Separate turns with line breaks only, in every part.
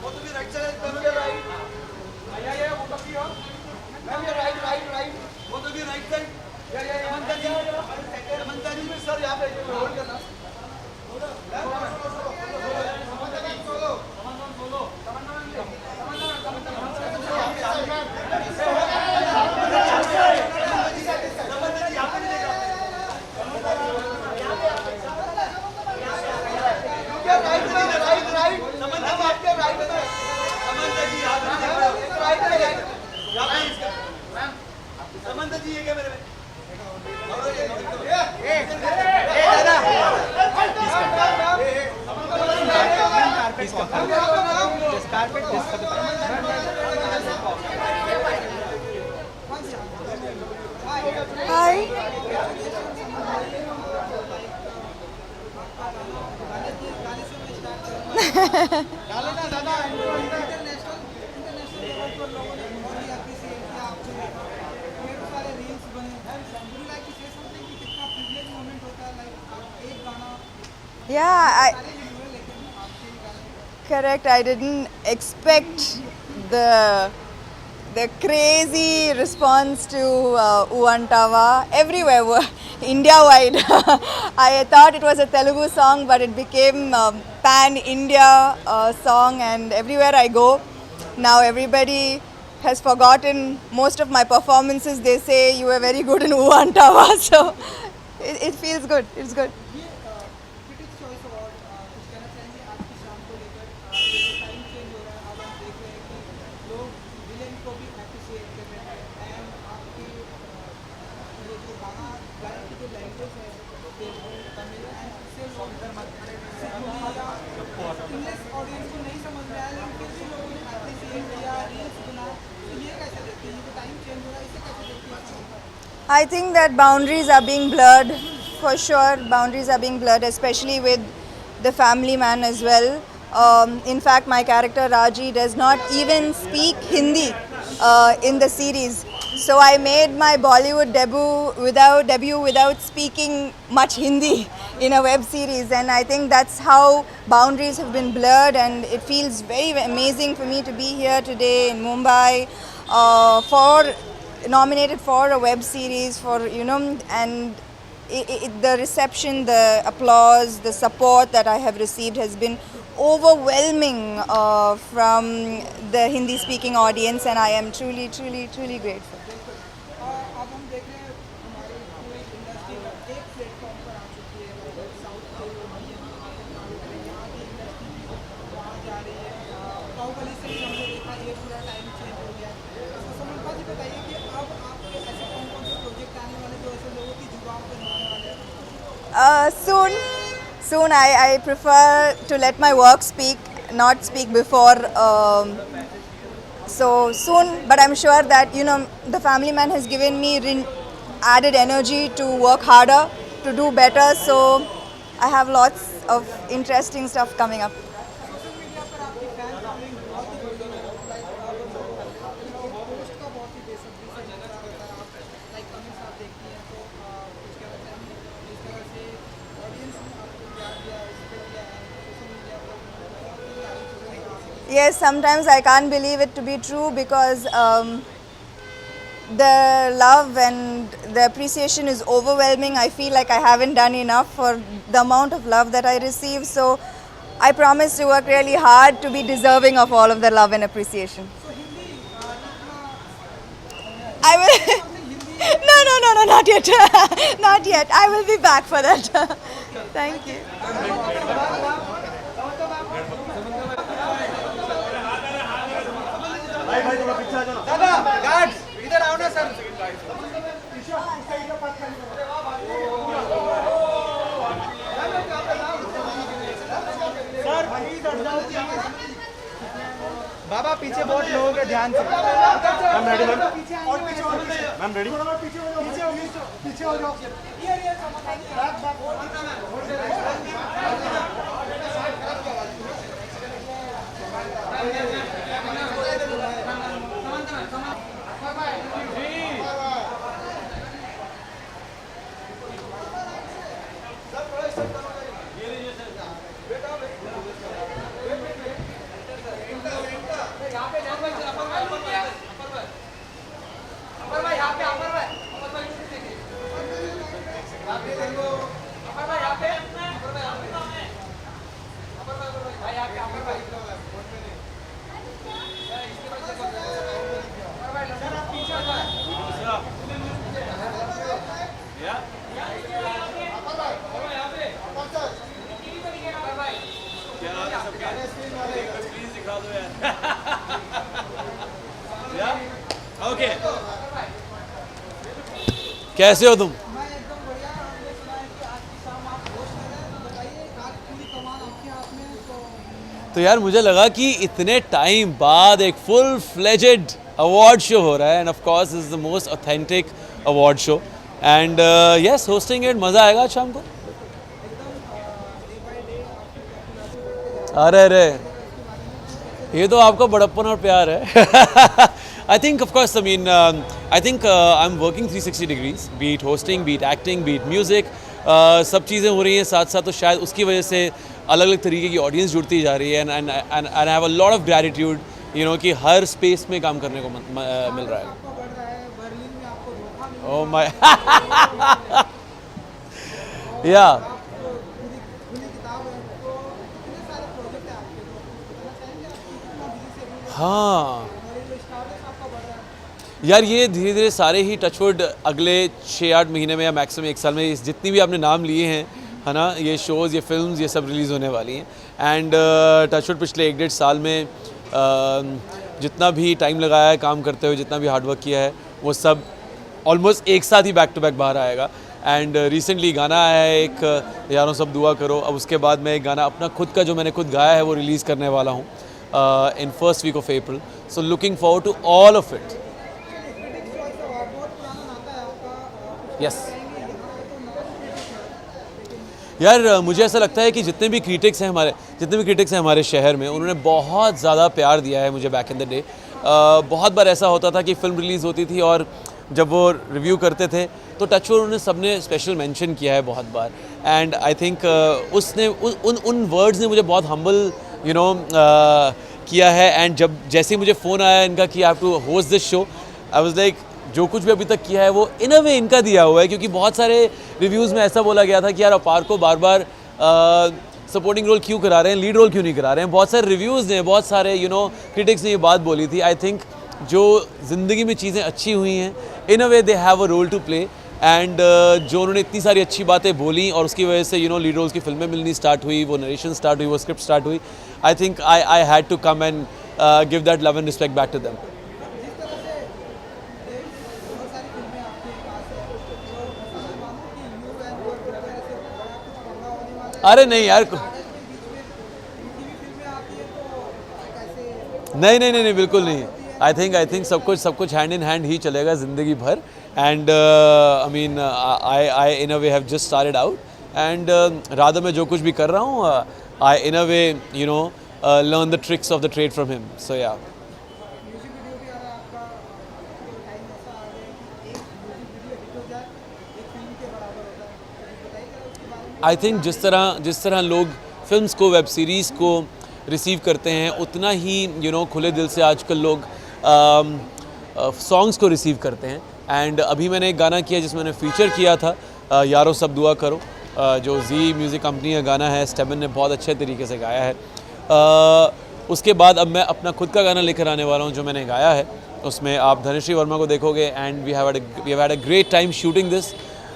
Both of you right side, ma'am, your right. Yeah, both of you. Ma'am, your right. Both of you right side. Yeah. Samantha ji, sir, यहाँ पे hold करना. Right. Samantha, आपके right में. Samantha जी, आप right. यहाँ पे इसका. Samantha जी, ये क्या मेरे में?
Yeah, correct. I didn't expect the crazy response to Uvantawa everywhere, India-wide. I thought it was a Telugu song, but it became a pan-India song, and everywhere I go, now everybody has forgotten most of my performances. They say you were very good in Uvantawa, so it feels good. It's good.
Critics choice award कुछ कहना चाहेंगे आज की शाम को लेकर जैसे time change हो रहा है अब हम देख रहे हैं कि लोग विलेन को भी अप्रिशिएट कर रहे हैं एंड आपकी ये जो गाना गाने की जो लैंग्वेज है तेलुगु तमिल एंड इससे लोग इंग्लिश ऑडियंस को नहीं समझ में आया लेकिन फिर भी लोगों ने अप्रिशिएट किया रील्स बना तो ये कैसे देखते हैं ये जो टाइम चेंज हो रहा है इसे कैसे देखते हैं
I think that boundaries are being blurred, for sure. Boundaries are being blurred, especially with the family man as well. In fact, my character Raji does not even speak Hindi in the series. So I made my Bollywood debut without speaking much Hindi in a web series, and I think that's how boundaries have been blurred. And it feels very amazing for me to be here today in Mumbai for nominated for a web series and the reception, the applause, the support that I have received has been overwhelming from the Hindi speaking audience, and I am truly grateful.
अब हम देख रहे हैं हमारी पूरी industry एक platform पर आ चुकी है साउथ के यहाँ की इंडस्ट्री भी वहाँ जा रही है बाहुबली से भी हमने देखा ये पूरा टाइम चेंज हो गया तो समर्पा जी बताइए कि अब आपके ऐसे कौन कौन से प्रोजेक्ट आने वाले जो ऐसे लोगों की जुबान पर होने वाले हैं
Soon I prefer to let my work speak, not speak before. So soon, but I'm sure that the family man has given me added energy to work harder, to do better. So I have lots of interesting stuff coming up.
Social media पर आपकी fan following बहुत ही बड़ी है like अब post का बहुत ही बेसब्री से इंतजार होता है आप लाइक कमेंट्स आप देखती हैं तो कुछ कहना चाहेंगे इस तरह से ऑडियंस ने आपको प्यार दिया रिस्पेक्ट दिया है सोशल मीडिया पर
Yes, sometimes I can't believe it to be true because the love and the appreciation is overwhelming. I feel like I haven't done enough for the amount of love that I receive. So I promise to work really hard to be deserving of all of the love and appreciation.
तो Hindi
I will. No, not yet. Not yet. I will be back for that. Thank you.
दादा guards इधर आओ ना sir बाबा पीछे बहुत लोग हैं ध्यान से
मैम रेडी मैम
और पीछे
मैम रेडी
पीछे हो जाओ
ओके, कैसे हो तुम?
मैं एकदम बढ़िया। हमने सुना है कि आज की शाम आप होस्ट कर रहे हैं, तो बताइए आज पूरी कमान आपके हाथ में है,
तो यार मुझे लगा कि इतने टाइम बाद एक फुल फ्लेजेड अवार्ड शो हो रहा है, end of course is the most authentic award show, and yes, hosting it, मज़ा आएगा आज शाम को। अरे अरे, ये तो आपका बड़प्पन और प्यार है। I think, of course, I mean, I think I'm working 360 degrees, be it hosting, be it acting, be it music, सब चीज़ें हो रही हैं साथ साथ, तो शायद उसकी वजह से अलग अलग तरीके की ऑडियंस जुड़ती जा रही है, and I have a lot of gratitude, you know, कि हर स्पेस में काम करने को मिल रहा है।
आपका बढ़ रहा है। बर्लिन में आपको धोखा मिला,
ओह माय, या
आपको खुली किताब है, तो कितने सारे प्रोजेक्ट हैं आपके, तो बताना चाहेंगे आप कि कितना बिजी शेड्यूल है
हाँ
और ये जो स्टारडस्ट आपका बढ़ रहा है?
यार, ये धीरे धीरे सारे ही टचवुड अगले 6-8 महीने में या मैक्सिमम 1 साल में जितनी भी आपने नाम लिए हैं, है ना, ये शोज़, ये फिल्म्स, ये सब रिलीज़ होने वाली हैं, एंड टचवुड पिछले 1-1.5 साल में जितना भी टाइम लगाया है काम करते हुए, जितना भी हार्डवर्क किया है, वो सब ऑलमोस्ट एक साथ ही बैक टू बैक बाहर आएगा। एंड रिसेंटली गाना आया है एक, यारों सब दुआ करो। अब उसके बाद मैं एक गाना अपना खुद का जो मैंने खुद गाया है वो रिलीज़ करने वाला हूँ in first week of April, so looking forward to all of it. Yes यार, मुझे ऐसा लगता है कि जितने भी क्रिटिक्स हैं हमारे शहर में, उन्होंने बहुत ज़्यादा प्यार दिया है मुझे बैक इन द डे। बहुत बार ऐसा होता था कि फ़िल्म रिलीज़ होती थी और जब वो रिव्यू करते थे तो टचवुड उन्होंने सबने स्पेशल मेंशन किया है बहुत बार, एंड आई थिंक उसने उन वर्ड्स ने मुझे बहुत हम्बल यू नो किया है। एंड जब जैसे ही मुझे फ़ोन आया इनका कि आप to host this show, I was like, जो कुछ भी अभी तक किया है वो इन अ वे इनका दिया हुआ है, क्योंकि बहुत सारे रिव्यूज़ में ऐसा बोला गया था कि यार अपार को बार बार सपोर्टिंग रोल क्यों करा रहे हैं, लीड रोल क्यों नहीं करा रहे हैं। बहुत सारे रिव्यूज़ ने, बहुत सारे यू नो क्रिटिक्स ने ये बात बोली थी। आई थिंक जो ज़िंदगी में चीज़ें अच्छी हुई हैं, in a way they have a role to play, and जो उन्होंने इतनी सारी अच्छी बातें बोली और उसकी वजह से यू नो लीड रोल्स की फिल्में मिलनी स्टार्ट हुई, वो नरेशन स्टार्ट हुई, वो स्क्रिप्ट स्टार्ट हुई। I think I had to come and give that love and respect back to them. अरे नहीं यार, नहीं, बिल्कुल नहीं। आई थिंक सब कुछ हैंड इन हैंड ही चलेगा ज़िंदगी भर, and I mean I in a way have just started out, and Radha मैं जो कुछ भी कर रहा हूँ, I in a way you know learn the tricks of the trade from him, so yeah. I think जिस तरह लोग फिल्म्स को, वेब सीरीज़ को रिसीव करते हैं, उतना ही यू नो खुले दिल से आजकल लोग सॉन्ग्स को रिसीव करते हैं। एंड अभी मैंने एक गाना किया जिसमें मैंने फीचर किया था, यारों सब दुआ करो, जो जी म्यूज़िक कंपनी का गाना है, स्टेबन ने बहुत अच्छे तरीके से गाया है। उसके बाद अब मैं अपना खुद का गाना लेकर आने वाला हूँ जो मैंने गाया है, उसमें आप धनश्री वर्मा को देखोगे, and we have had a great time shooting this.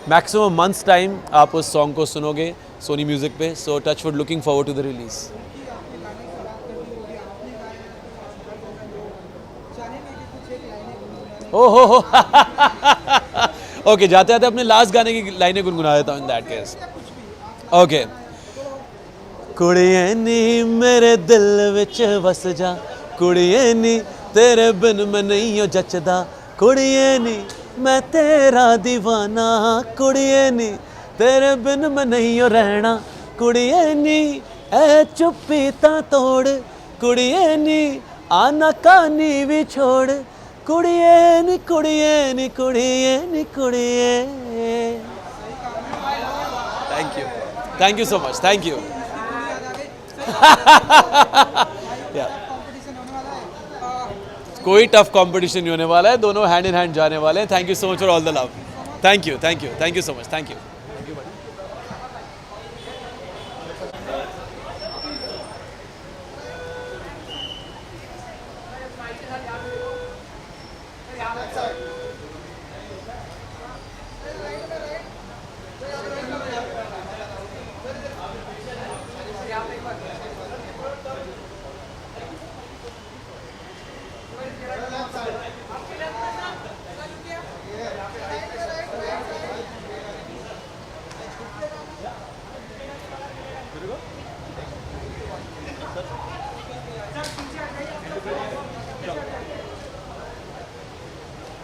Maximum months time आप उस सॉन्ग को सुनोगे सोनी म्यूज़िक पे, so touchwood looking forward to the release. ओहो हो, ओके, जाते जाते अपने लास्ट गाने की लाइनें गुनगुना देता हूँ इन दैट केस। ओके, कुड़िए नी मेरे दिल विच वस जा, कुड़िए नी तेरे बिन मैं नहीं हो जचदा, कुड़िए नी मैं तेरा दीवाना, कुड़िए नी तेरे बिन मैं नहीं हो रहना, कुड़िए नी ए चुप्पी ता तोड़, कुड़िए नी आना कानी भी छोड़, कुड़िए नी कुड़िए नी कुड़िए नी कुड़िए। Thank you so much, thank you. कोई टफ कंपटीशन नहीं होने वाला है, दोनों हैंड इन हैंड जाने वाले हैं। Thank you so much for all the love. Thank you so much, thank you.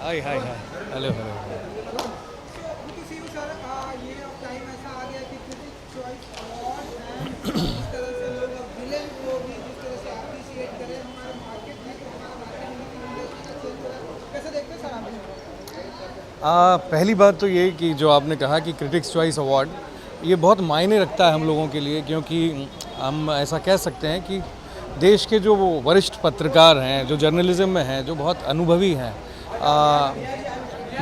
Hi hi hi hello hello
Good to see you, sir. ये अब टाइम ऐसा आ गया कि क्रिटिक्स चॉइस अवार्ड एंड जिस तरह से लोग अब विलेन को भी जिस तरह से अप्रिशिएट करें हमारे मार्केट में, तो हमारा मार्केट इंडस्ट्री का चेंज हो रहा है, कैसे देखते हैं सर आप इसको?
पहली बात तो ये कि जो आपने कहा कि क्रिटिक्स चॉइस अवार्ड, ये बहुत मायने रखता है हम लोगों के लिए, क्योंकि हम ऐसा कह सकते हैं कि देश के जो वो वरिष्ठ पत्रकार हैं, जो जर्नलिज्म में हैं, जो बहुत अनुभवी हैं,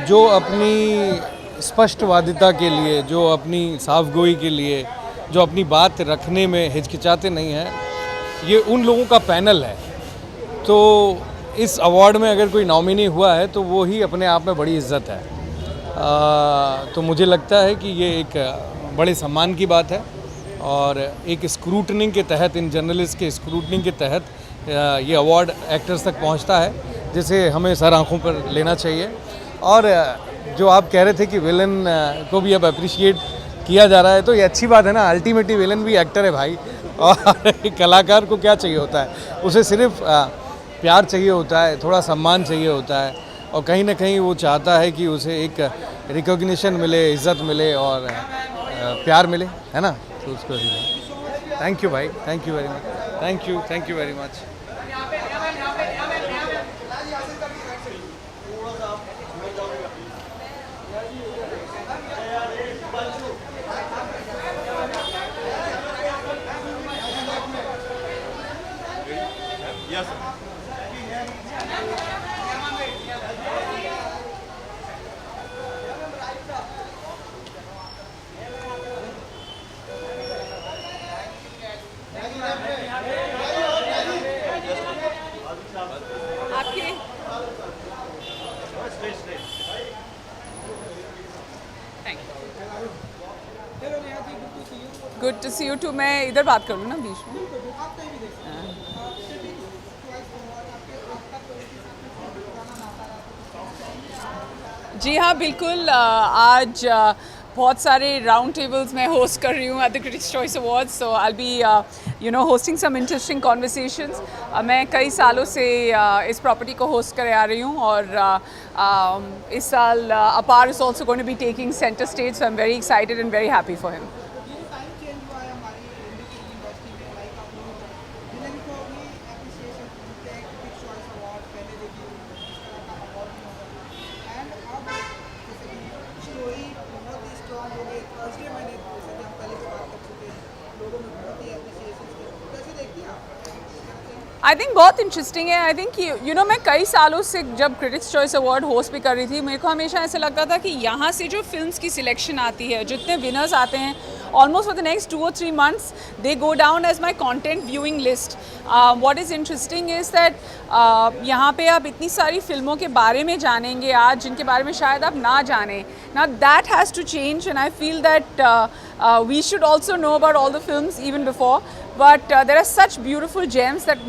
जो अपनी स्पष्टवादिता के लिए, जो अपनी साफगोई के लिए, जो अपनी बात रखने में हिचकिचाते नहीं हैं, ये उन लोगों का पैनल है। तो इस अवार्ड में अगर कोई नॉमिनी हुआ है तो वो ही अपने आप में बड़ी इज्जत है। तो मुझे लगता है कि ये एक बड़े सम्मान की बात है और एक स्क्रूटनिंग के तहत, इन जर्नलिस्ट के स्क्रूटनिंग के तहत ये अवार्ड एक्टर्स तक पहुंचता है, जिसे हमें सर आंखों पर लेना चाहिए। और जो आप कह रहे थे कि विलन को भी अब अप्रिशिएट किया जा रहा है, तो ये अच्छी बात है ना। अल्टीमेटली विलन भी एक्टर है भाई, और कलाकार को क्या चाहिए होता है? उसे सिर्फ प्यार चाहिए होता है, थोड़ा सम्मान चाहिए होता है, और कहीं ना कहीं वो चाहता है कि उसे एक रिकॉग्निशन मिले, इज़्ज़त मिले और प्यार मिले, है ना। तो उसको थैंक यू भाई, thank you very much, thank you very much.
Yes, sir.
Hello Neha ji, good to see you.
Good to see you too. मैं इधर बात कर लूँ ना बीच में?
आप कहीं भी देख सकते हैं। क्रिटिक्स चॉइस अवार्ड आपके अब तक तो इसके साथ में पुराना नाता रहा है।
जी हाँ, बिल्कुल। आज बहुत सारे राउंड टेबल्स मैं होस्ट कर रही हूँ at the critics choice awards, so I be hosting some interesting conversations. मैं कई सालों से इस प्रॉपर्टी को होस्ट करे आ रही हूँ, और इस साल Apaar is also going to be taking centre stage, so I am very excited and very happy for him.
ये जो टाइम चेंज हुआ है हमारी इंडस्ट्री में, लाइक आप लोग विलन को भी एप्रिसिएशन देते हैं, क्रिटिक्स चॉइस अवार्ड पहले देखिए इस तरह का अवार्ड नहीं होता था, एंड अब जैसे कि स्टोरी बहुत ही स्ट्रॉन्ग हो गई। थर्सडे मैंने जैसे कि हम पहले भी बात कर चुके हैं, लोगों में बहुत ही एप्रिसिएशन थे, कैसे देखती हैं आप?
आई थिंक बहुत इंटरेस्टिंग है। आई थिंक यू नो मैं कई सालों से जब क्रिटिक्स चॉइस अवार्ड होस्ट भी कर रही थी, मेरे को हमेशा ऐसा लगता था कि यहाँ से जो फिल्म्स की सिलेक्शन आती है, जितने विनर्स आते हैं, almost for the next 2 or 3 months they go down as my content viewing list. What is interesting is that यहाँ पे आप इतनी सारी फिल्मों के बारे में जानेंगे आज, जिनके बारे में शायद आप ना जानें। Now that has to change, and I feel that we should also know about all the films even before. But there are such beautiful gems that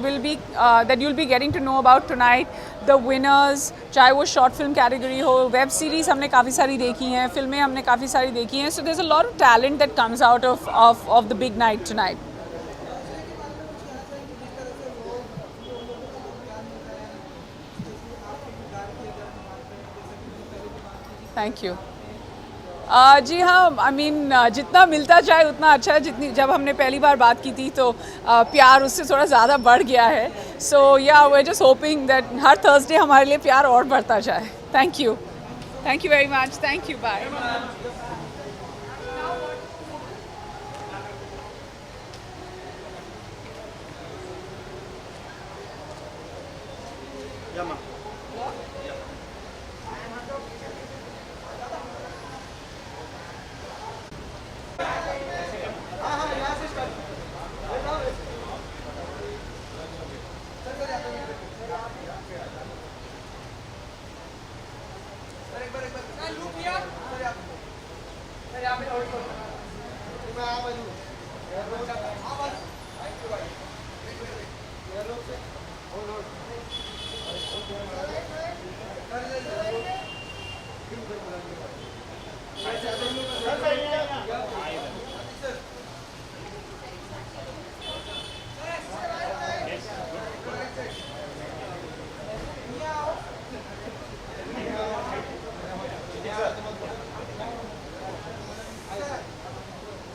you'll be getting to know about tonight. The winners, चाहे वो short film category हो, web series हमने काफ़ी सारी देखी हैं, फिल्में हमने काफ़ी सारी देखी हैं. So there's a lot of talent that comes out of the big night tonight. Thank you. जी हाँ, आई मीन जितना मिलता जाए उतना अच्छा है। जितनी जब हमने पहली बार बात की थी तो प्यार उससे थोड़ा ज़्यादा बढ़ गया है। So yeah we are just hoping that हर थर्सडे हमारे लिए प्यार और बढ़ता जाए। Thank you very much, thank you, bye.
Yeah, ma'am.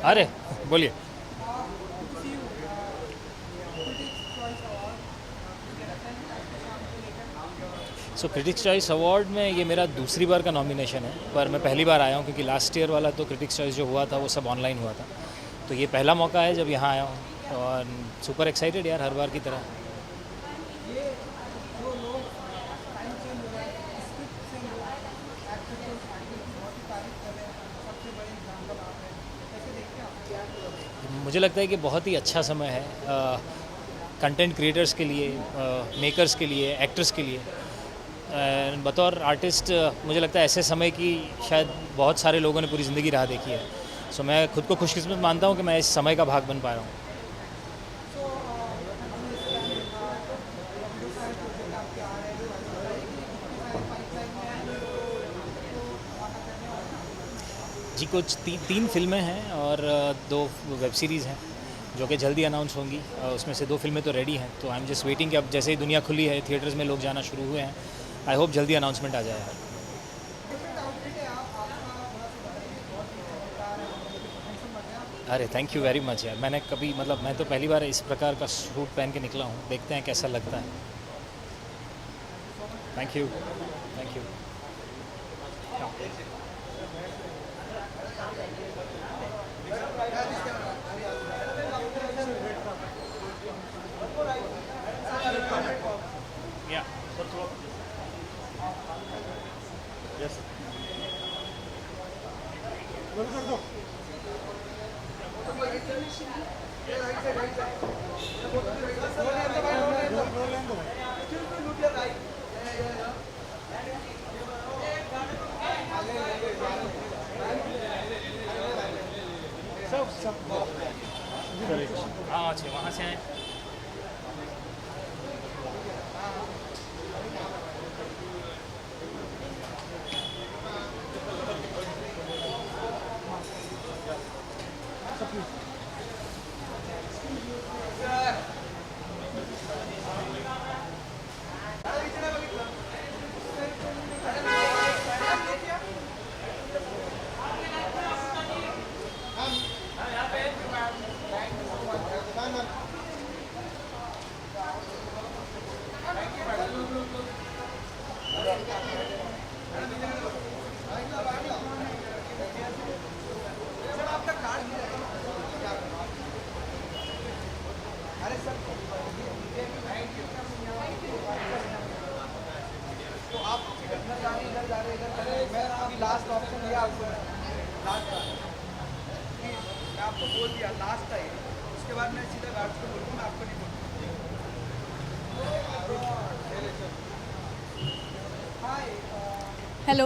अरे बोलिए। सो क्रिटिक्स चॉइस अवार्ड में ये मेरा दूसरी बार का नॉमिनेशन है, पर मैं पहली बार आया हूँ क्योंकि लास्ट ईयर वाला तो क्रिटिक्स चॉइस जो हुआ था वो सब ऑनलाइन हुआ था, तो ये पहला मौका है जब यहाँ आया हूँ और सुपर एक्साइटेड यार, हर बार की तरह। मुझे लगता है कि बहुत ही अच्छा समय है कंटेंट क्रिएटर्स के लिए, मेकर्स के लिए, एक्टर्स के लिए। बतौर आर्टिस्ट मुझे लगता है ऐसे समय की शायद बहुत सारे लोगों ने पूरी ज़िंदगी राह देखी है। सो मैं खुद को खुशकिस्मत मानता हूँ कि मैं इस समय का भाग बन पाया हूँ। जी कुछ तीन फिल्में हैं और 2 वेब सीरीज़ हैं जो कि जल्दी अनाउंस होंगी। उसमें से 2 फिल्में तो रेडी हैं, तो आई एम जस्ट वेटिंग कि अब जैसे ही दुनिया खुली है, थिएटर्स में लोग जाना शुरू हुए हैं, आई होप जल्दी अनाउंसमेंट आ जाए। अरे थैंक यू वेरी मच यार, मैंने कभी मैं तो पहली बार इस प्रकार का सूट पहन के निकला हूँ, देखते हैं कैसा लगता है। Thank you. Thank you. Yeah.
Yes, sir.
हाँ अच्छे वहाँ से आए।
लास्ट ऑप्शन दिया आपको, लास्ट मैं आपको बोल दिया लास्ट है, उसके बाद मैं सीधा गार्ड्स को बोलूँ, मैं आपको नहीं बोलूँ।
Hello.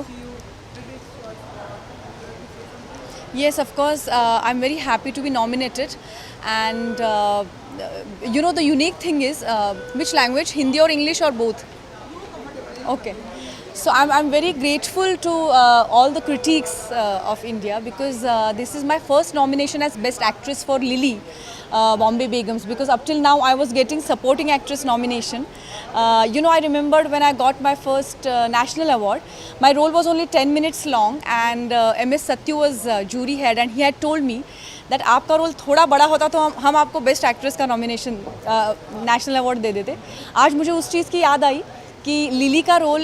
Yes, of course. I'm very happy to be nominated, and you know the unique thing is which language, Hindi or English or both? Okay. So I'm very grateful to all the critics of India because this is my first nomination as Best Actress for Lily, Bombay Begums, because up till now I was getting Supporting Actress nomination. You know, I remembered when I got my first national award, my role was only 10 minutes long, and MS Satyu was jury head, and he had told me that आपका role थोड़ा बड़ा होता तो हम आपको best actress का nomination national award दे देते। आज मुझे उस चीज़ की याद आई कि लिली का रोल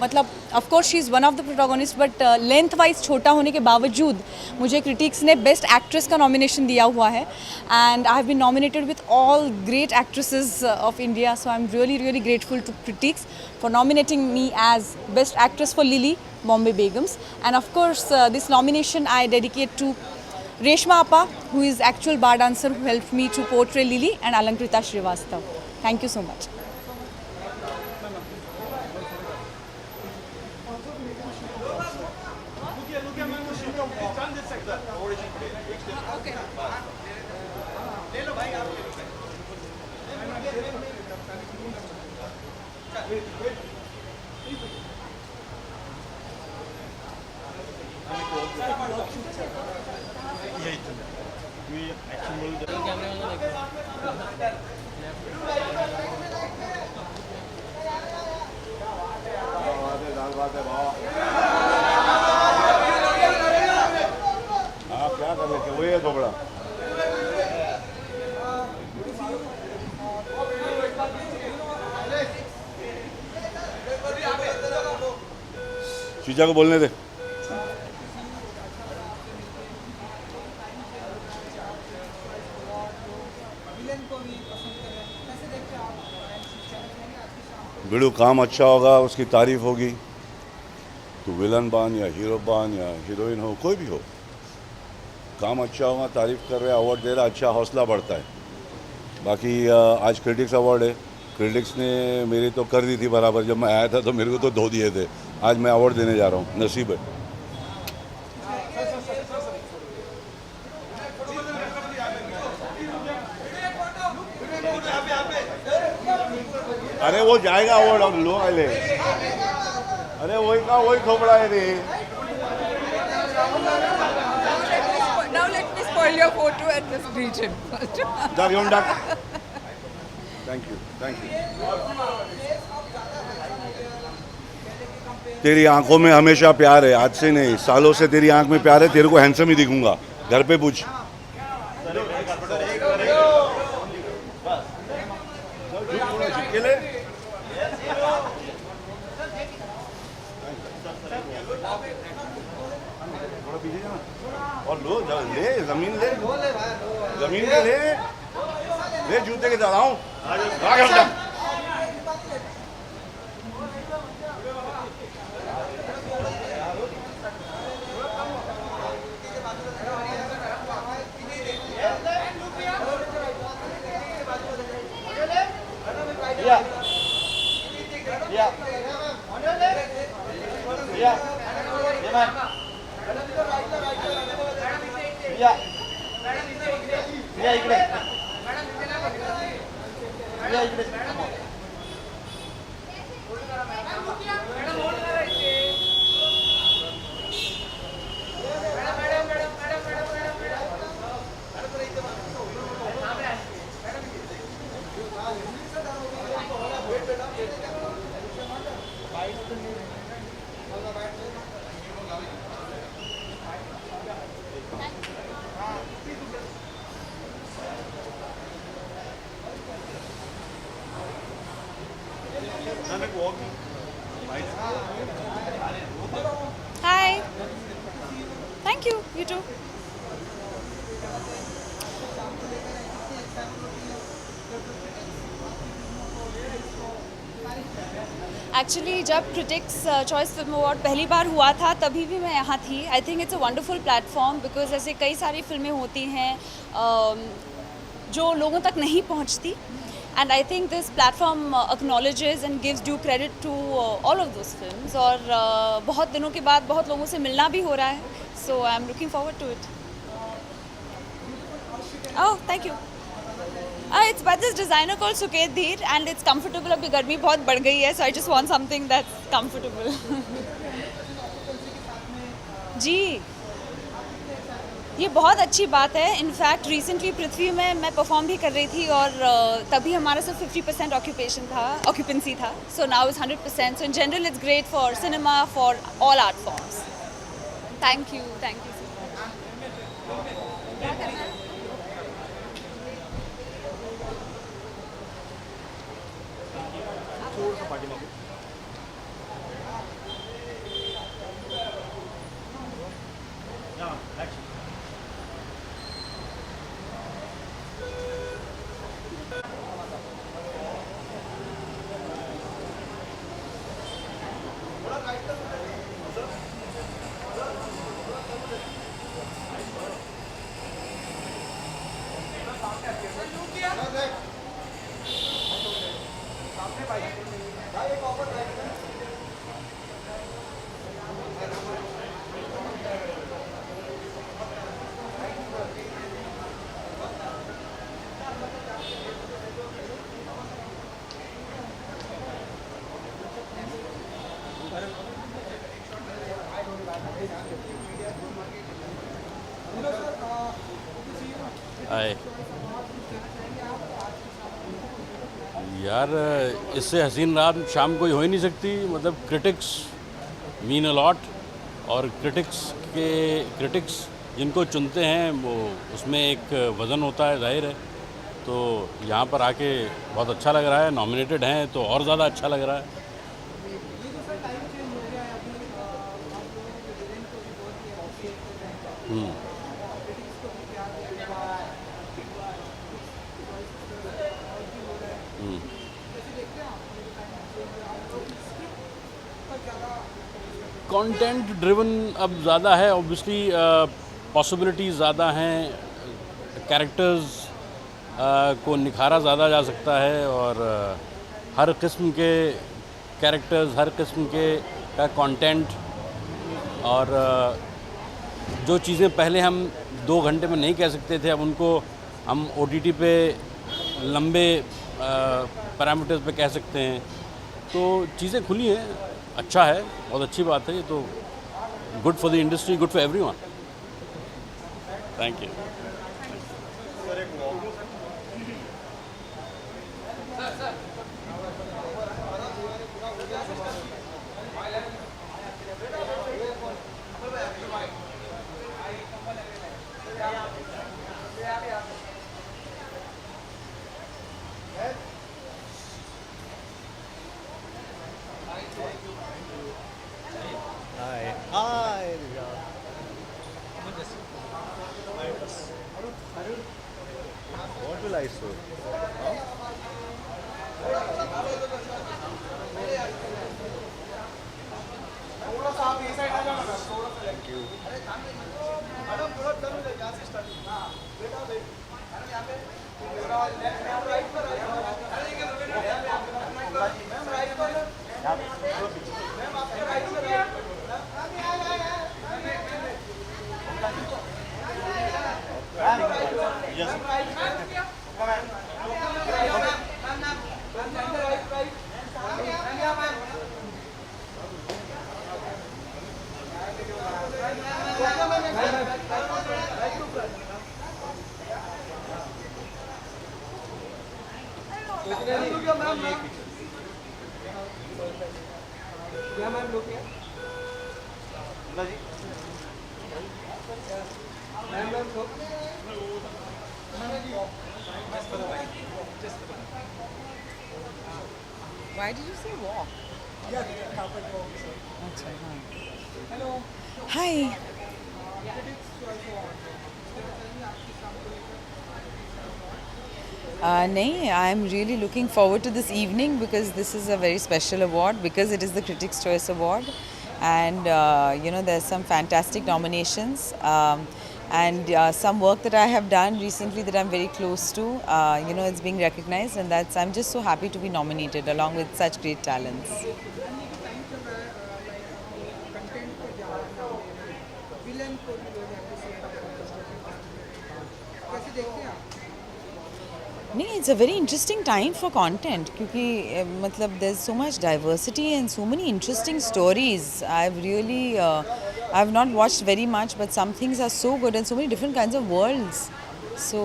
मतलब of course she is one of the protagonist, but length wise छोटा होने के बावजूद मुझे क्रिटिक्स ने बेस्ट एक्ट्रेस का नॉमिनेशन दिया हुआ है, and I have been nominated with all great actresses of India. So I am really grateful to critics for nominating me as Best Actress for Lily, Bombay Begums. And of course, this nomination I dedicate to Reshma Appa, who is actual bar dancer who helped me to portray Lily, and Alankrita Srivastav. Thank you so much.
आप क्या कर लेते वही है दोबड़ा।
चीजा को बोलने दे। बिड़ू काम अच्छा होगा, उसकी तारीफ होगी, तो विलन बन या हीरो बन या हीरोइन हो, कोई भी हो, काम अच्छा होगा, तारीफ कर रहे, अवार्ड दे रहा, अच्छा हौसला बढ़ता है। बाकी आज क्रिटिक्स अवार्ड है, क्रिटिक्स ने मेरी तो कर दी थी बराबर, जब मैं आया था तो मेरे को तो धो दिए थे, आज मैं अवार्ड देने जा रहा हूँ, नसीब है। अरे वो जाएगा अवार्ड, अब लो ले, अरे वही का वही खोपड़ा है रे।
Now let me spoil your photo at this region.
Thank you, thank you. तेरी आंखों में हमेशा प्यार है, आज से नहीं, सालों से तेरी आंख में प्यार है, तेरे को हैंडसम ही दिखूंगा, घर पे पूछ। और लो ले, जमीन ले, जमीन ले, ले जूते के चढ़ाऊं।
Hi. Thank you. You too. Actually जब क्रिटिक्स चॉइस फिल्म अवार्ड पहली बार हुआ था तभी भी मैं यहाँ थी। I think it's a wonderful platform because ऐसे कई सारी फिल्में होती हैं जो लोगों तक नहीं पहुँचती, and I think this platform acknowledges and gives due credit to all of those films. और बहुत दिनों के बाद बहुत लोगों से मिलना भी हो रहा है, so I am looking forward to it. Oh thank you. It's by this designer called Suket Dheer and it's comfortable. अभी गर्मी बहुत बढ़ गई है, so I just want something that's comfortable. जी, ये बहुत अच्छी बात है। इनफैक्ट रिसेंटली पृथ्वी में मैं परफॉर्म भी कर रही थी और तभी हमारा सिर्फ 50% ऑक्यूपेंसी था, so now it's 100%. So in general it's great for cinema, for all art forms. Thank you so much.
आए यार, इससे हसीन रात शाम कोई हो ही नहीं सकती। मतलब क्रिटिक्स मीन अ लॉट, और क्रिटिक्स जिनको चुनते हैं वो उसमें एक वज़न होता है, जाहिर है। तो यहाँ पर आके बहुत अच्छा लग रहा है, नॉमिनेटेड हैं तो और ज़्यादा अच्छा लग रहा है। कंटेंट ड्रिवन अब ज़्यादा है, ऑब्वियसली पॉसिबिलिटीज़ ज़्यादा हैं, कैरेक्टर्स को निखारा ज़्यादा जा सकता है और हर किस्म के कैरेक्टर्स, हर किस्म के का कंटेंट और जो चीज़ें पहले हम 2 घंटे में नहीं कह सकते थे, अब उनको हम OTT पे लंबे पैरामीटर्स पे कह सकते हैं। तो चीज़ें खुली हैं, अच्छा है, बहुत अच्छी बात है। ये तो good for the industry, good for everyone. Thank you.
What will I show? Thank you.
Why did you say walk?
Hello.
Hi. Nahin, I am really looking forward to this evening because this is a very special award because it is the Critics' Choice Award, and you know, there's some fantastic nominations and some work that I have done recently that I'm very close to. You know, it's being recognized, and I'm just so happy to be nominated along with such great talents. It's a very interesting time for content because there's so much diversity and so many interesting stories. I've not watched very much, but some things are so good and so many different kinds of worlds. So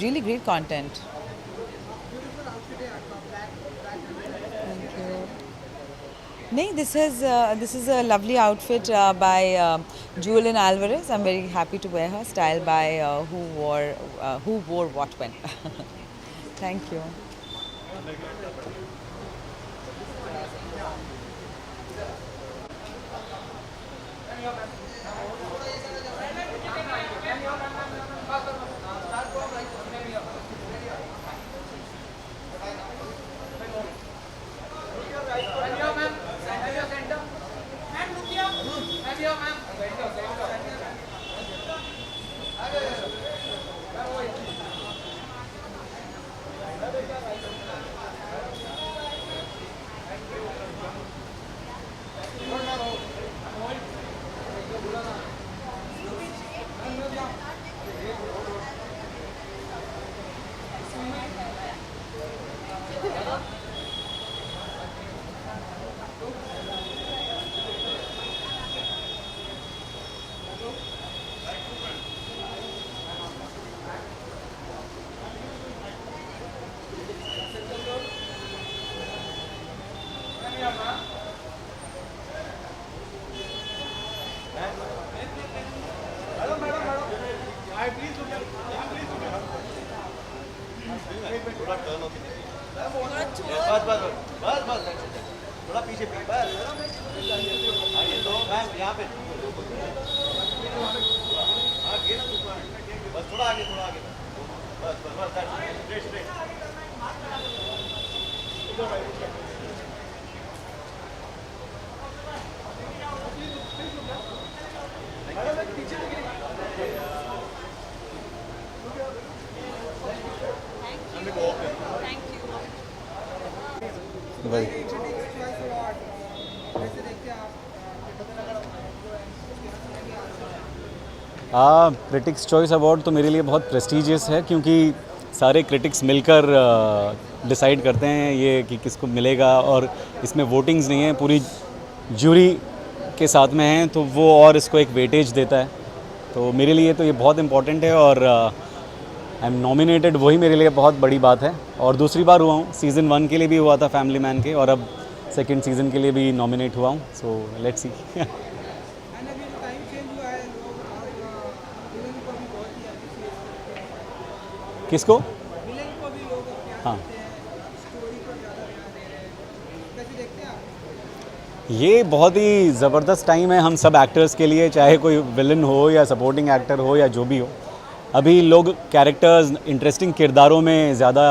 really great content. Thank you. This is a lovely outfit by Julian Alvarez. I'm very happy to wear her. Style by Who Wore What When. Thank you.
थोड़ा पीछे बस। बस थोड़ा आगे बस straight
Critics' Choice Award, कैसे देखते हैं आप?
क्रिटिक्स चॉइस अवार्ड तो मेरे लिए बहुत प्रेस्टिजियस है, क्योंकि सारे क्रिटिक्स मिलकर डिसाइड करते हैं ये कि किसको मिलेगा, और इसमें वोटिंग्स नहीं है, पूरी ज्यूरी के साथ में हैं, तो वो और इसको एक वेटेज देता है। तो मेरे लिए तो ये बहुत इम्पोर्टेंट है, और आई एम नॉमिनेटेड, वही मेरे लिए बहुत बड़ी बात है। और दूसरी बार हुआ हूँ, सीज़न 1 के लिए भी हुआ था फैमिली मैन के, और अब सेकंड सीज़न के लिए भी नॉमिनेट हुआ हूँ। So let's see.
एंड अभी जो टाइम चेंज हुआ है, लोग विलन को भी बहुत ही appreciate करते हैं।
किसको?
विलन को भी लोग प्यार
हाँ,
करते हैं, स्टोरी पर ज़्यादा ध्यान दे रहे हैं। कैसे देखते हैं आप?
ये बहुत ही ज़बरदस्त टाइम है हम सब एक्टर्स के लिए, चाहे कोई विलन हो या सपोर्टिंग एक्टर हो या जो भी हो। अभी लोग कैरेक्टर्स, इंटरेस्टिंग किरदारों में ज़्यादा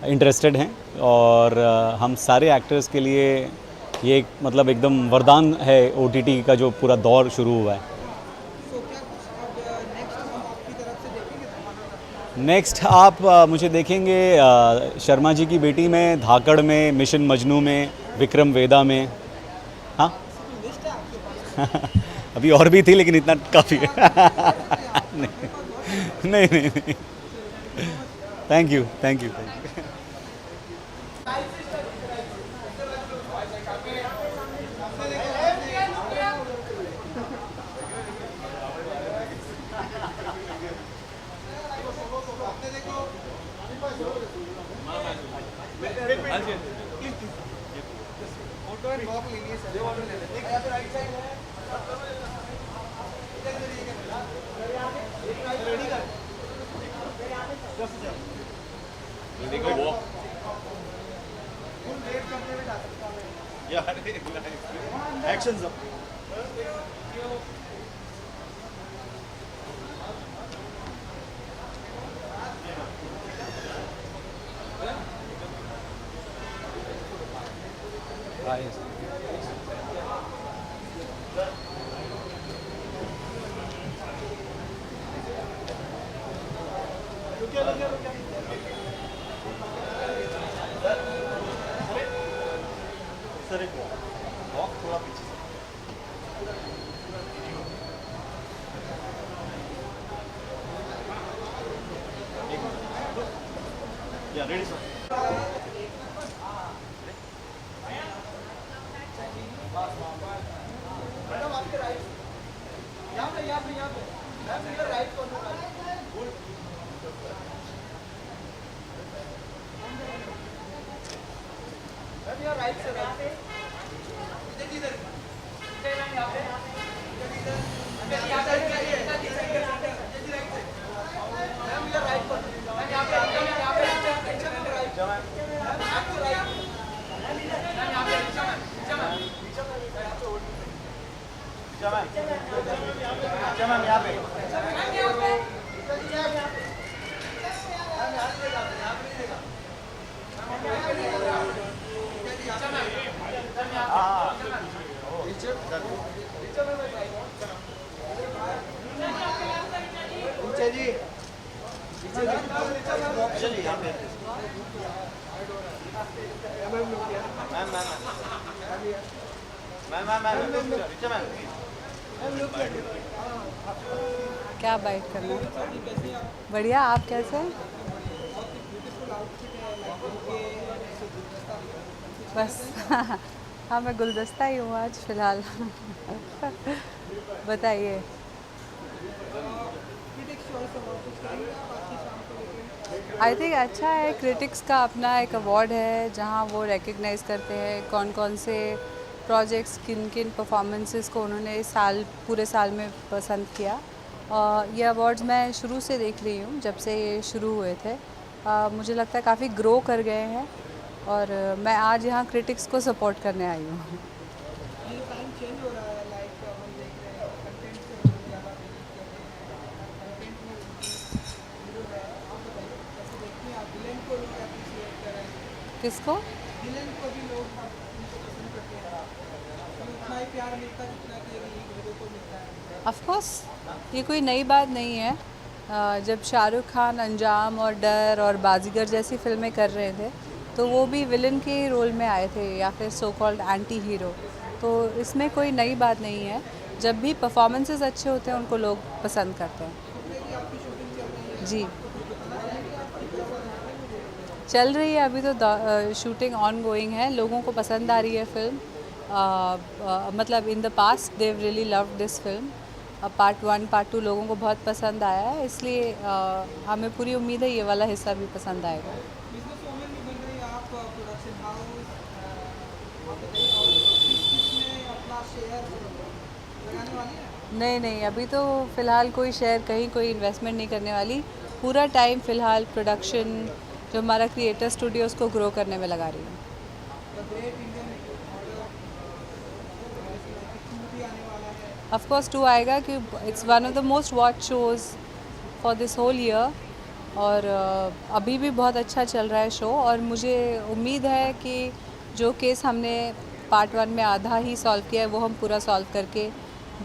इंटरेस्टेड हैं, और हम सारे एक्टर्स के लिए ये मतलब एकदम वरदान है OTT का जो पूरा दौर शुरू हुआ है।
सो क्या कुछ अब नेक्स्ट हम आपकी तरफ से देखेंगे धमाका?
नेक्स्ट आप मुझे देखेंगे शर्मा जी की बेटी में, धाकड़ में, मिशन मजनू में, विक्रम वेदा में। हाँ
लिस्ट है आपके पास?
अभी और भी थी, लेकिन इतना काफ़ी है। नहीं। Thank you.
Photo and walk लेनी है सर। राइट साइड है।
एक्शंस अप सर एक वॉक थोड़ा पीछे या रेडी सर
मैडम आपके राइट, यहाँ पे मैम इधर राइट कॉर्नर मैम, यहाँ राइट से
मैम यहाँ पे पीछे जी चलिए यहाँ पे मैम
क्या बाइट करना? बढ़िया, आप कैसे हैं? बस हाँ, मैं गुलदस्ता ही हूँ आज फ़िलहाल। बताइए। आई थिंक अच्छा है, क्रिटिक्स का अपना एक अवार्ड है जहाँ वो रिकग्नाइज़ करते हैं कौन कौन से प्रोजेक्ट्स, किन किन परफॉर्मेंसेस को उन्होंने इस साल, पूरे साल में पसंद किया। ये अवार्ड्स मैं शुरू से देख रही हूँ, जब से ये शुरू हुए थे। मुझे लगता है काफ़ी ग्रो कर गए हैं, और मैं आज यहाँ क्रिटिक्स को सपोर्ट करने आई हूँ।
ये टाइम चेंज हो रहा है, लाइक हम देख रहे हैं कंटेंट से ज़्यादा
किसको?
विलेन को भी लोग उनको पसंद करते हैं, तो उतना ही प्यार मिलता है जितना कि एक हीरो को मिलता है।
ऑफ कोर्स ये कोई नई बात नहीं है। जब शाहरुख खान अंजाम और डर और बाजीगर जैसी फिल्में कर रहे थे तो वो भी विलन के रोल में आए थे या फिर सो कॉल्ड एंटी हीरो, तो इसमें कोई नई बात नहीं है। जब भी परफॉर्मेंसेस अच्छे होते हैं उनको लोग पसंद करते हैं। जी चल रही है अभी तो, शूटिंग ऑन गोइंग है, लोगों को पसंद आ रही है फिल्म। मतलब in the past they've really love this film. Part 1 part 2 लोगों को बहुत पसंद आया है, इसलिए हमें पूरी उम्मीद है ये वाला हिस्सा भी पसंद आएगा।
बिजनेस वूमेन भी बन रही है आप, प्रोडक्शन हाउस आप बताइए, और किस में अपना शेयर लगाने वाली है?
नहीं अभी तो फ़िलहाल कोई शेयर कहीं कोई इन्वेस्टमेंट नहीं करने वाली। पूरा टाइम फ़िलहाल प्रोडक्शन जो हमारा क्रिएटर स्टूडियो उसको ग्रो करने में लगा रही हूँ। ऑफ कोर्स 2 आएगा कि it's one of the most watch shows for this whole year, और अभी भी बहुत अच्छा चल रहा है शो, और मुझे उम्मीद है कि जो केस हमने पार्ट 1 में आधा ही सॉल्व किया है वो हम पूरा सॉल्व करके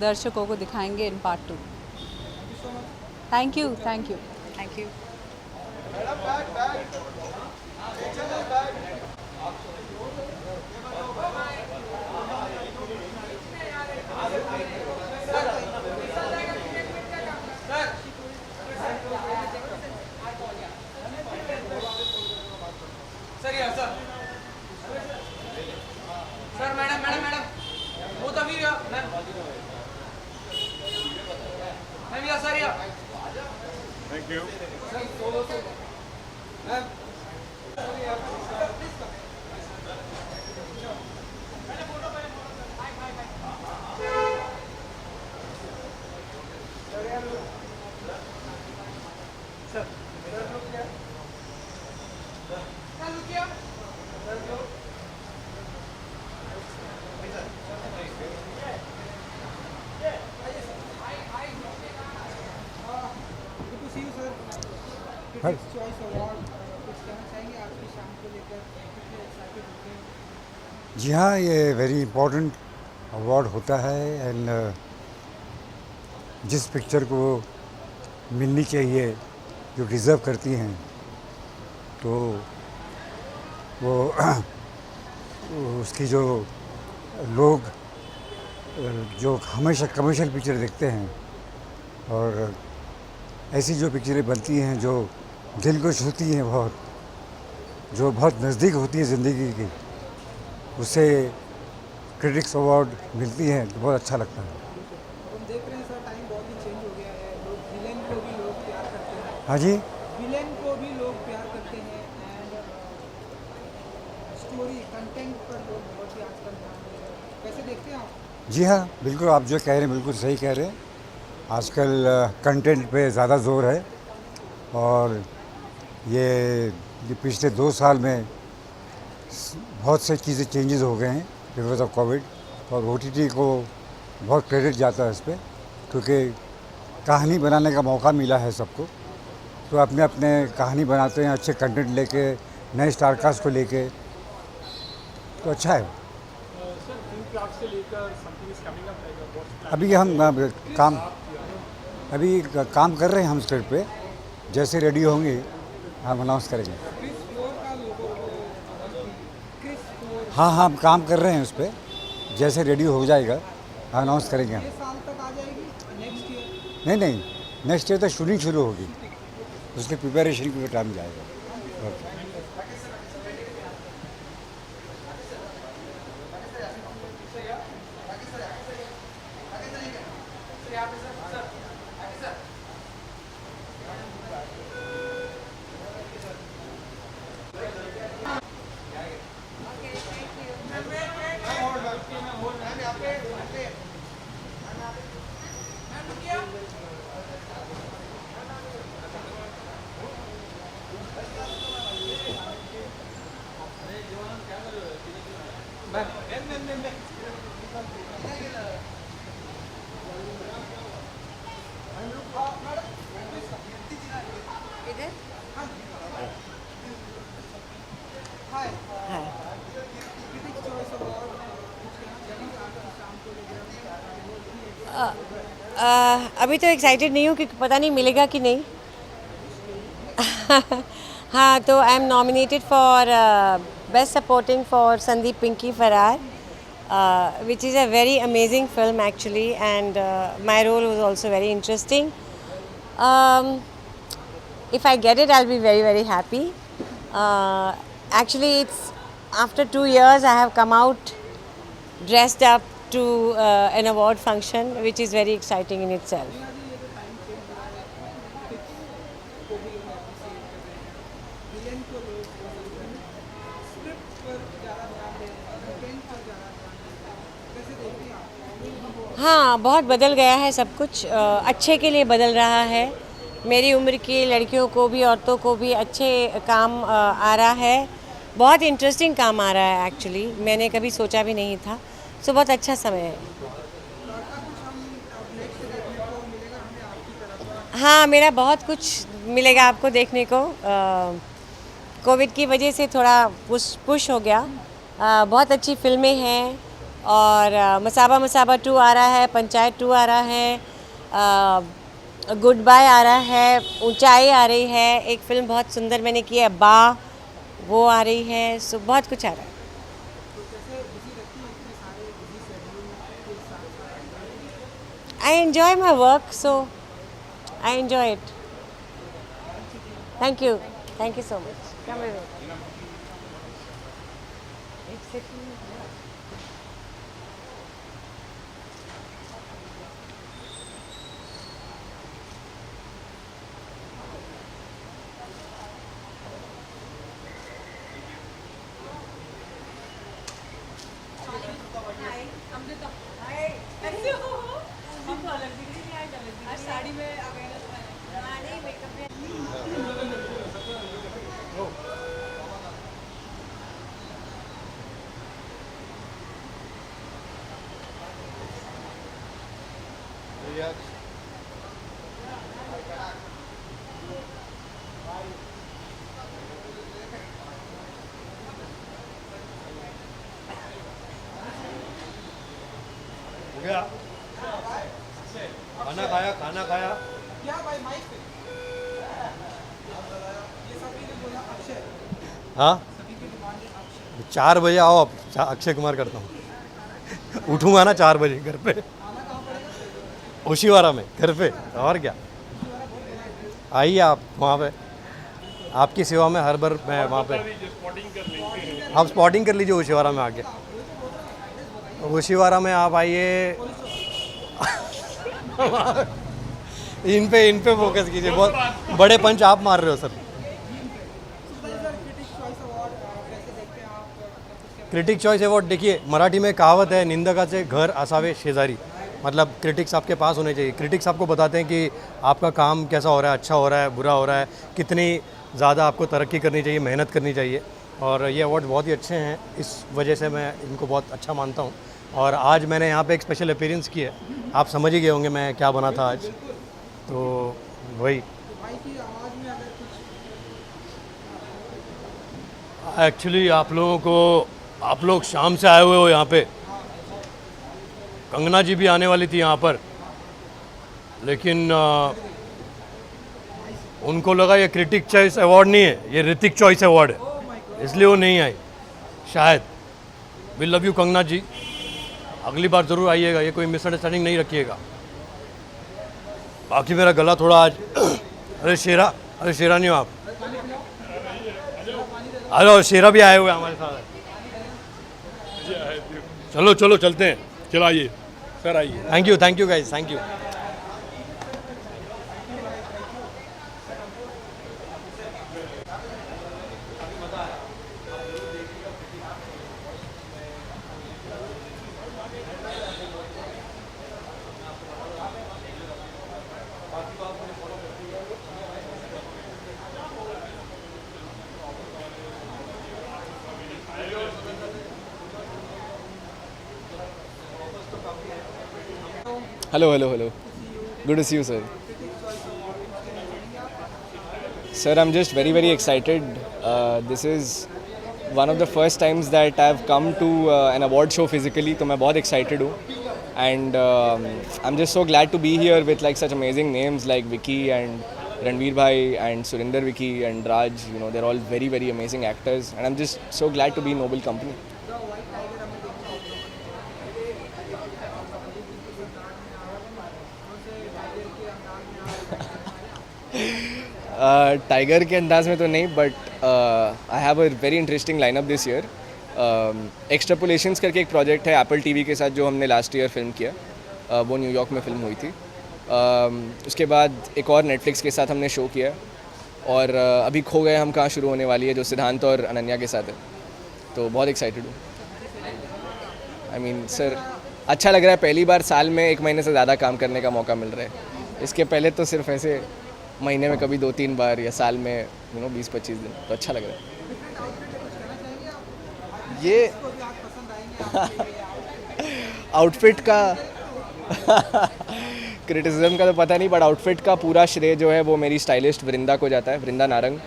दर्शकों को दिखाएंगे in part 2। Thank you.
Sir madam वो तभी मैम या सर या
thank you.
Ma'am choice award कुछ कहना चाहेंगे आज की शाम को लेकर, कितने एक्साइटेड होते हैं?
जी हाँ, ये वेरी इम्पोर्टेंट अवार्ड होता है, एंड जिस पिक्चर को मिलनी चाहिए, जो डिज़र्व करती हैं, तो वो उसकी जो लोग जो हमेशा कमर्शियल पिक्चर देखते हैं, और ऐसी जो पिक्चरें बनती हैं जो दिल को छूती हैं, बहुत जो बहुत नज़दीक होती है ज़िंदगी की, उससे क्रिटिक्स अवार्ड मिलती हैं तो बहुत अच्छा लगता है।
हम देख रहे हैं सर टाइम बहुत ही चेंज हो गया है, लोग विलेन को भी लोग प्यार करते हैं।
हाँ जी,
विलेन को भी लोग प्यार करते हैं, एंड स्टोरी कंटेंट पर लोग बहुत ही आजकल ध्यान दे रहे हैं। कैसे देखते हैं आप?
जी हाँ, बिल्कुल आप जो कह रहे हैं बिल्कुल सही कह रहे हैं। आजकल कंटेंट पे ज़्यादा जोर है, और ये पिछले 2 साल में बहुत से चीज़ें चेंजेस हो गए हैं बिकॉज ऑफ कोविड, और OTT को बहुत क्रेडिट जाता है इस पर, क्योंकि कहानी बनाने का मौका मिला है सबको, तो अपने अपने कहानी बनाते हैं अच्छे कंटेंट लेके, नए स्टारकास्ट को लेके, तो अच्छा है। अभी हम काम कर रहे हैं हम स्क्रिप्ट पे, जैसे रेडी होंगे हम अनाउंस करेंगे। हाँ हम काम कर रहे हैं उस पर, जैसे रेडी हो जाएगा अनाउंस करेंगे हम।
साल तक आ जाएगी, नेक्स्ट ईयर?
नहीं, नेक्स्ट ईयर तक शूटिंग शुरू होगी, उसके प्रिपरेशन के टाइम जाएगा। ओके।
हाय
हाय
क्रिटिक्स चॉइस अवार्ड शाम को लेकर
अभी तो एक्साइटेड नहीं हूँ क्योंकि पता नहीं मिलेगा कि नहीं हाँ तो I am nominated for best supporting for Sandeep Pinky Faraar which is a very amazing film actually, and my role was also very interesting. If I get it, I'll be very, very happy. Actually, it's after 2 years I have come out dressed up to an award function, which is very exciting in itself. हाँ बहुत बदल गया है सब कुछ, अच्छे के लिए बदल रहा है। मेरी उम्र की लड़कियों को भी औरतों को भी अच्छे काम आ रहा है, बहुत इंटरेस्टिंग काम आ रहा है एक्चुअली, मैंने कभी सोचा भी नहीं था। सो बहुत अच्छा समय है। हाँ मेरा बहुत कुछ मिलेगा आपको देखने को। कोविड की वजह से थोड़ा पुश हो गया। बहुत अच्छी फिल्में हैं और मसाबा मसाबा 2 आ रहा है, पंचायत 2 आ रहा है, गुड बाय आ रहा है, ऊंचाई आ रही है, एक फिल्म बहुत सुंदर मैंने की है बा, वो आ रही है। सो बहुत कुछ आ रहा है। I enjoy my work, so I enjoy it. Thank you so much.
गया खाना खाया
क्या भाई माइक पे ये सभी ने बोला अक्षय,
हाँ
सभी की डिमांड है अक्षय।
4 बजे आओ, अब अक्षय कुमार करता हूँ। उठूंगा ना 4 बजे घर पे, ओशीवारा में घर पे, और क्या। आइए आप वहाँ पे, आपकी सेवा में हर बार मैं वहाँ पे। आप स्पॉटिंग कर लीजिए ओशीवारा में आके। ओशीवारा में आप आइए। इन पे फोकस कीजिए, बहुत बड़े पंच आप मार रहे हो सर। क्रिटिक चॉइस अवार्ड देखिए, मराठी में कहावत है, निंदकाचे घर असावे शेजारी। मतलब क्रिटिक्स आपके पास होने चाहिए। क्रिटिक्स आपको बताते हैं कि आपका काम कैसा हो रहा है, अच्छा हो रहा है, बुरा हो रहा है, कितनी ज़्यादा आपको तरक्की करनी चाहिए, मेहनत करनी चाहिए। और ये अवार्ड बहुत ही अच्छे हैं, इस वजह से मैं इनको बहुत अच्छा मानता हूँ। और आज मैंने यहाँ पे एक स्पेशल अपीयरेंस की है, आप समझ ही गए होंगे मैं क्या बना था आज, तो वही। एक्चुअली आप लोगों को, आप लोग शाम से आए हुए हो यहाँ पे, कंगना जी भी आने वाली थी यहाँ पर, लेकिन उनको लगा ये क्रिटिक चॉइस अवार्ड नहीं है, ये ऋतिक चॉइस अवार्ड है, इसलिए वो नहीं आई शायद। वी लव यू कंगना जी, अगली बार ज़रूर आइएगा, ये कोई मिसअंडरस्टैंडिंग नहीं रखिएगा। बाकी मेरा गला थोड़ा आज अरे शेरा नहीं हो आप, हेलो शेरा भी आए हुए हमारे साथ। चलो चलते हैं, चलो आइए सर, आइए। Thank you guys, thank you.
Hello. Good to see you, sir. Sir, I'm just very excited. This is one of the first times that I have come to an award show physically, तो मैं बहुत excited हूँ. And I'm just so glad to be here with like such amazing names like Vicky and Ranveer Bhai and Surinder Vicky and Raj. You know, they're all very, very amazing actors, and I'm just so glad to be in Noble company. Tiger के अंदाज में तो नहीं, but I have a very interesting lineup this year. Extrapolations करके एक project है Apple TV के साथ जो हमने लास्ट ईयर फिल्म किया, वो न्यूयॉर्क में फिल्म हुई थी. उसके बाद एक और नेटफ्लिक्स के साथ हमने शो किया, और अभी खो गए हम कहाँ शुरू होने वाली है जो सिद्धांत और अनन्या के साथ है. तो बहुत एक्साइटेड हूँ. आई मीन सर, अच्छा लग रहा है, पहली बार साल में 1 महीने से ज़्यादा काम करने का मौका मिल रहा है. इसके पहले तो सिर्फ ऐसे महीने में कभी 2-3 बार या साल में 20-25 दिन, तो अच्छा लग रहा है. ये आउटफिट का क्रिटिसिज्म का तो पता नहीं, बट आउटफिट का पूरा श्रेय जो है वो मेरी स्टाइलिस्ट वृंदा को जाता है, Vrinda Narang.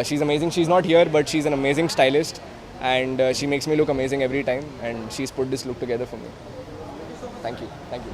She is amazing. She is not here but she is an amazing stylist, and she makes me look amazing every time, and she is put this look together for me. Thank you. Thank you.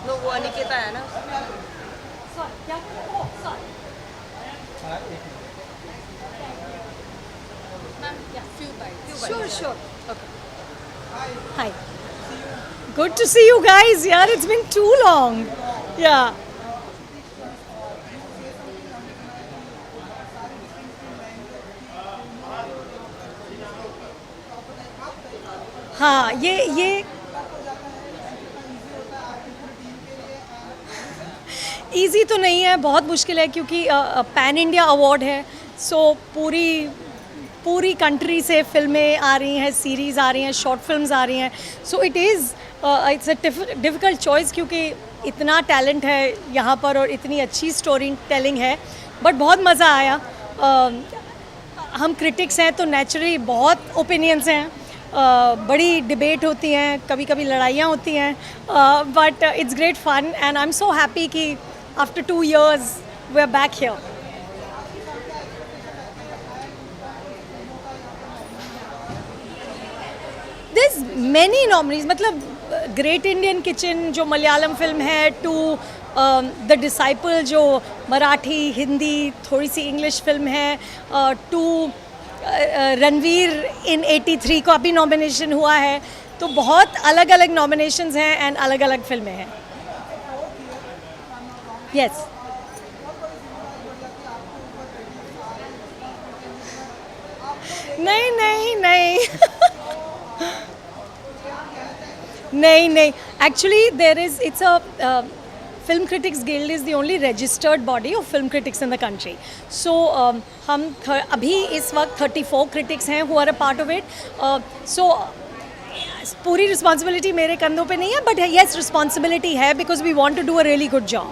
No, वो अनिकेता है ना.
Sure. Okay. Hi. Good to see you guys. Yeah, it's been too long. Yeah. हाँ, ये easy तो नहीं है, बहुत मुश्किल है क्योंकि पैन इंडिया अवार्ड है. सो पूरी कंट्री से फिल्में आ रही हैं, सीरीज़ आ रही हैं, शॉर्ट फिल्म्स आ रही हैं. So it's a difficult choice क्योंकि इतना टैलेंट है यहाँ पर और इतनी अच्छी स्टोरी टेलिंग है. बट बहुत मज़ा आया. हम क्रिटिक्स हैं तो नेचुरली बहुत ओपिनियंस हैं, बड़ी डिबेट होती हैं, कभी कभी लड़ाइयाँ होती हैं, but it's great fun and I am so happy कि after 2 years we are back here. There's many nominees, मतलब ग्रेट इंडियन किचन जो मलयालम फिल्म है, टू द डिसाइपल जो मराठी हिंदी थोड़ी सी इंग्लिश फिल्म है, टू रणवीर इन 83 को अभी नॉमिनेशन हुआ है. तो बहुत अलग अलग नॉमिनेशंस हैं एंड अलग अलग फिल्में हैं. यस. नहीं नहीं. Actually, it's a Film Critics Guild is the only registered body of film critics in the country. So हम अभी इस वक्त 34 critics हैं who are a part of it. So पूरी responsibility मेरे कंधों पे नहीं है, but yes, responsibility है because we want to do a really good job.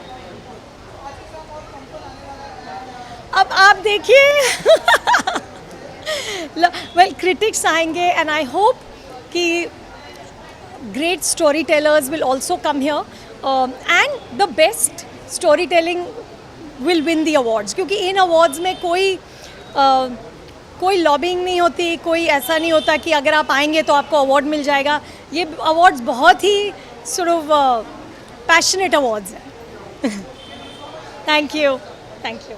अब आप देखिए. Well, critics आएंगे and I hope कि great storytellers will also come here, and the best storytelling will win the awards. क्योंकि इन awards में कोई lobbying नहीं होती, कोई ऐसा नहीं होता कि अगर आप आएंगे तो आपको अवार्ड मिल जाएगा. ये अवार्ड्स बहुत ही sort of passionate awards हैं. Thank you thank you